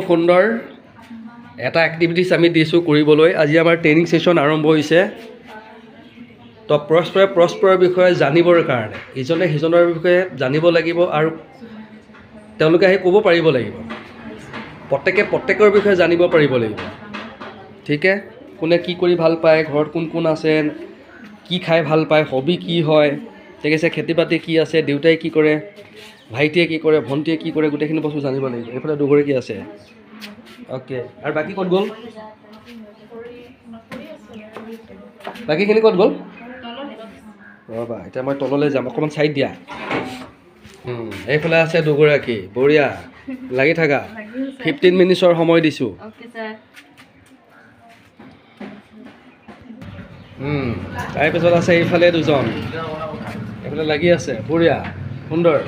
সুন্দৰ এটা এক্টিভিটিছ আমি দিছোঁ কৰিবলৈ। আজি আমাৰ ট্ৰেইনিং ছেশ্যন আৰম্ভ হৈছে। তো পৰস্পৰৰ বিষয়ে জানিবৰ কাৰণে ইজনে সিজনৰ বিষয়ে জানিব লাগিব আৰু তেওঁলোকে আহি ক'ব পাৰিব লাগিব। প্ৰত্যেকৰ বিষয়ে জানিব পাৰিব লাগিব। ঠিকে, কোনে কি কৰি ভাল পায়, ঘৰত কোন কোন আছে, কি খাই ভাল পায়, হবি কি হয়, ঠিক আছে, খেতি বাতি কি আছে, দেউতাই কি কৰে, ভাইটিয়ে কি কৰে, ভণ্টিয়ে কি কৰে, গোটেইখিনি বস্তু জানিব লাগিব। এইফালে দুগৰী কি আছে, অ'কে। আৰু বাকী ক'ত গ'ল? বাকীখিনি ক'ত গ'ল? ৰ'বা, এতিয়া মই তললৈ যাম, অকণমান চাইড দিয়া। এইফালে আছে দুগৰাকী, বঢ়িয়া, লাগি থাকা। 15 মিনিটছৰ সময় দিছোঁ। তাৰপিছত আছে এইফালে দুজন, এইফালে লাগি আছে, বঢ়িয়া, সুন্দৰ।